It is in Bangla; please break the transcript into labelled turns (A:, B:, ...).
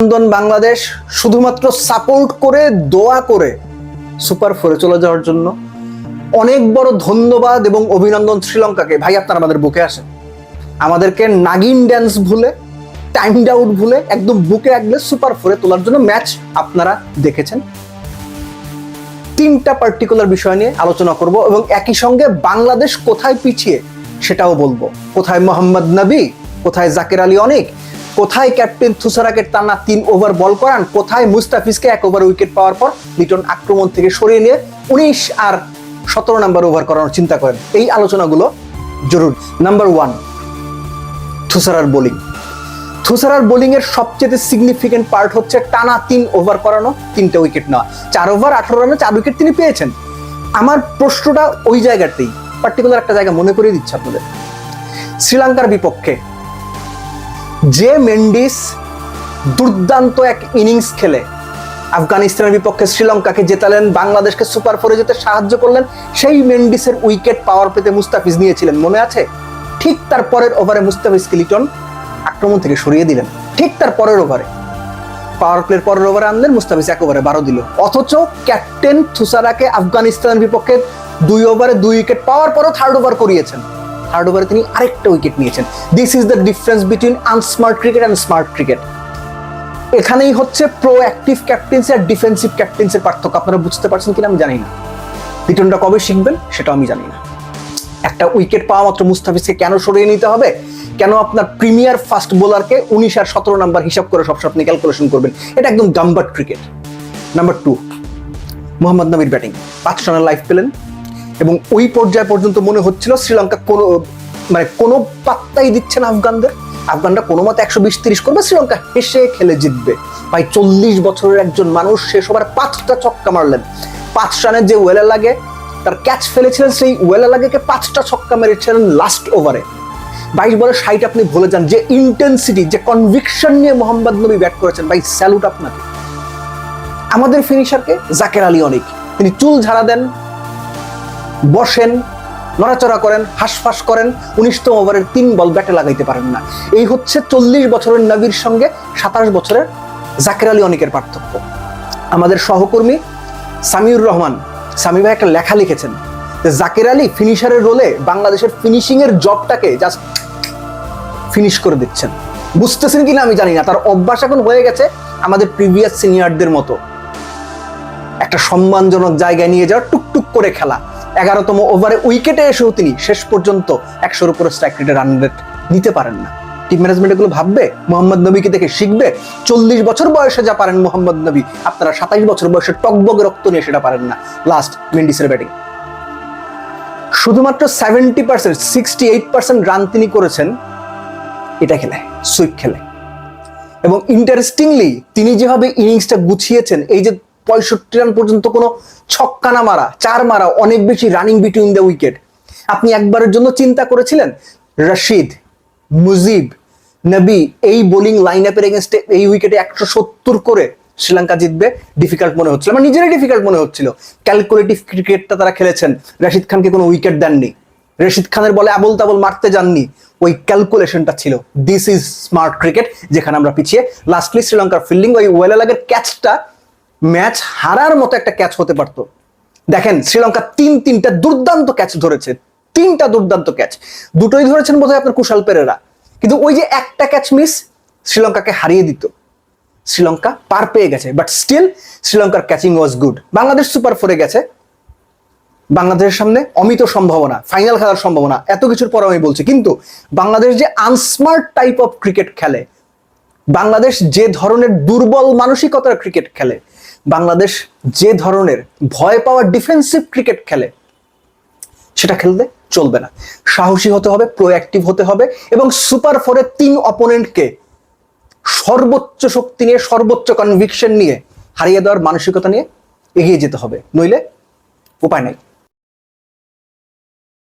A: অভিনন্দন বাংলাদেশ শুধুমাত্র সাপোর্ট করে দোয়া করে সুপার ফোরে চলে যাওয়ার জন্য। অনেক বড় ধন্যবাদ এবং অভিনন্দন শ্রীলঙ্কাকে। ভাই আপনারা আমাদের বুকে আসেন, আমাদেরকে নাগিন ড্যান্স ভুলে, টাইম আউট ভুলে একদম বুকে আগলে সুপার ফোরে তোলার জন্য ম্যাচ আপনারা দেখেছেন। তিনটা পার্টিকুলার বিষয় নিয়ে আলোচনা করব এবং একই সঙ্গে বাংলাদেশ কোথায় পিছিয়ে সেটাও বলবো। কোথায় মোহাম্মদ নবী, কোথায় জাকের আলী অনেক, কোথায় ক্যাপ্টেন থুসারাকে টানা 3 ওভার বল করান, কোথায় মুস্তাফিজকে 1 ওভার উইকেট পাওয়ার পর লিটন আক্রমণ থেকে সরিয়ে নিয়ে 19 আর 17 নাম্বার ওভার করানোর চিন্তা করেন। এই আলোচনাগুলো জরুরি। নাম্বার 1, থুসারার বোলিং। থুসারার বোলিং এর সবচেয়ে সিগনিফিকেন্ট পার্ট হচ্ছে টানা 3 ওভার করানো, 3টে উইকেট নেওয়া। 4 ওভার 18 রানে 4 উইকেট তিনি পেয়েছেন। আমার প্রশ্নটা ওই জায়গাতেই, পার্টিকুলার একটা জায়গা মনে করিয়ে দিচ্ছে আপনাদের। শ্রীলঙ্কার বিপক্ষে যে মেন্ডিস দুর্দান্ত এক ইনিংস খেলে আফগানিস্তানের বিপক্ষে শ্রীলঙ্কাকে জেতালেন, বাংলাদেশকে সুপার ফোরে যেতে সাহায্য করলেন, সেই মেন্ডিসের উইকেট পাওয়ার পেতে মুস্তাফিজ নিয়েছিলেন, মনে আছে? ঠিক তার পরের ওভারে মুস্তাফিজকে লিটন আক্রমণ থেকে সরিয়ে দিলেন। ঠিক তার পরের ওভারে, পাওয়ার প্লের পরের ওভারে আনলেন, মুস্তাফিজ 1 ওভারে 12 দিল। অথচ ক্যাপ্টেন থুসারাকে আফগানিস্তানের বিপক্ষে 2 ওভারে 2 উইকেট পাওয়ার পরও 3rd ওভার করিয়েছেন। 3rd ওভারে তিনি আরেকটা উইকেট নিয়েছেন। This is the difference between unsmart cricket and smart cricket. এখানেই হচ্ছে প্রোঅ্যাক্টিভ ক্যাপ্টেন্সি আর ডিফেন্সিভ ক্যাপ্টেন্সির পার্থক্য। আপনারা বুঝতে পারছেন কিনা আমি জানি না। লিটনটা কবে শিখবেন সেটাও আমি জানি না। একটা উইকেট পাওয়া মাত্র মুস্তাফিজকে কেন সরিয়ে নিতে হবে? কেন আপনার প্রিমিয়ার ফাস্ট বোলারকে 19 আর 17 নাম্বার হিসাব করে সবসময় আপনি ক্যালকুলেশন করবেন? এটা একদম গাম্বাট ক্রিকেট। নাম্বার 2, মোহাম্মদ নবীর ব্যাটিং। 5 রানের লাইফ পেলেন এবং ওই পর্যায় পর্যন্ত মনে হচ্ছিল শ্রীলঙ্কা কোনো পাত্তাই দিচ্ছে না আফগানদের। আফগানরা কোনো মতে 120-30 করবে, শ্রীলঙ্কা হেসে খেলে জিতবে। ভাই 40 বছরের একজন মানুষ শেষ ওভারে 5টা ছক্কা মারলেন। 5 রানের যে ওয়েলা লাগে তার ক্যাচ ফেলেছিলেন, সেই ওয়েলা লাগেকে 5টা ছক্কা মেরেছিলেন লাস্ট ওভারে। 22 বলে 60 আপনি ভুলে যান। যে ইন্টেন্সিটি, যে কনভিকশন নিয়ে মোহাম্মদ নবী ব্যাট করেছেন, ভাই স্যালুট আপনাকে। আমাদের ফিনিশারকে জাকের আলী অনেক, তিনি চুল ঝাড়া দেন, বসেন, নড়াচড়া করেন, হাঁসফাঁস করেন, 19তম ওভারের 3 বল ব্যাটে লাগাইতে পারেন না। এই হচ্ছে 40 বছরের নবীর সঙ্গে 27 বছরের জাকের আলী অনেকের পার্থক্য। আমাদের সহকর্মী সামিউর রহমান, সামি ভাই একটা লেখা লিখেছেন যে জাকের আলী ফিনিশারের রোলে বাংলাদেশের ফিনিশিং এর জবটাকে জাস্ট ফিনিশ করে দিচ্ছেন। বুঝতেছেন কিনা আমি জানি না। তার অভ্যাস এখন হয়ে গেছে আমাদের প্রিভিয়াস সিনিয়রদের মতো একটা সম্মানজনক জায়গায় নিয়ে যাওয়ার, টুকটুক করে খেলা। 11তম ওভারে উইকেটে এসেও তিনি শেষ পর্যন্ত 100-র উপরে স্ট্রাইক রেটে রান রেট নিতে পারেন না। টিম ম্যানেজমেন্ট এগুলো ভাববে? মোহাম্মদ নবীকে দেখে শিখবে? 40 বছর বয়সে যা পারেন মোহাম্মদ নবী, আপনারা 27 বছর বয়সে টকবগে রক্ত নিয়ে সেটা পারেন না। লাস্ট মেন্ডিসের ব্যাটিং, শুধুমাত্র 70%, 68% রান তিনি করেছেন এটা খেলে, সুইপ খেলে। এবং ইন্টারেস্টিংলি তিনি যেভাবে ইনিংসটা গুছিয়েছেন, এই যে 65 রান পর্যন্ত কোনো ছক্কা না মারা, 4 মারা, অনেক বেশি রানিং বিটুইন দ্য উইকেট। আপনি একবারের জন্য চিন্তা করেছিলেন রশিদ, মুজিব, নবী এই বোলিং লাইন আপের এগেনস্টে এই উইকেটে 170 করে শ্রীলঙ্কা জিতবে? ডিফিকাল্ট মনে হচ্ছিল, আমার নিজেরই ডিফিকাল্ট মনে হচ্ছিল। ক্যালকুলেটিভ ক্রিকেটটা তারা খেলেছেন, রশিদ খানকে কোনো উইকেট দেননি, রশিদ খানের বলে আবল তাবল মারতে যাননি, ওই ক্যালকুলেশনটা ছিল। দিস ইজ স্মার্ট ক্রিকেট, যেখানে আমরা পিছিয়ে। লাস্টলি শ্রীলঙ্কার ফিল্ডিং, ওই ওয়েলালাগের ক্যাচটা ম্যাচ হারার মতো একটা ক্যাচ হতে পারতো। দেখেন শ্রীলঙ্কা 3টা দুর্দান্ত ক্যাচ ধরেছে, 3টা দুর্দান্ত ক্যাচ। 2টোই ধরেছেন বোধহয় আপনার কুশাল পেরেরা, কিন্তু ওই যে একটা ক্যাচ মিস শ্রীলঙ্কাকে হারিয়ে দিত। শ্রীলঙ্কা পার পেয়ে গেছে, বাট স্টিল শ্রীলঙ্কার catching was good. Bangladesh super ফোরে গেছে, বাংলাদেশের সামনে অমিত সম্ভাবনা, ফাইনাল খেলার সম্ভাবনা, এত কিছুর পর আমি বলছি। কিন্তু বাংলাদেশ যে আনস্মার্ট টাইপ অফ ক্রিকেট খেলে, বাংলাদেশ যে ধরনের দুর্বল মানসিকতার ক্রিকেট খেলে, বাংলাদেশ যে ধরনের ভয় পাওয়ার ডিফেন্সিভ ক্রিকেট খেলে, সেটা খেলতে চলবে না। সাহসী হতে হবে, প্রোঅ্যাক্টিভ হতে হবে এবং সুপার ফোরে 3 অপোনেন্টকে সর্বোচ্চ শক্তি নিয়ে, সর্বোচ্চ কনভিকশন নিয়ে হারিয়ে দেওয়ার মানসিকতা নিয়ে এগিয়ে যেতে হবে, নইলে উপায় নাই।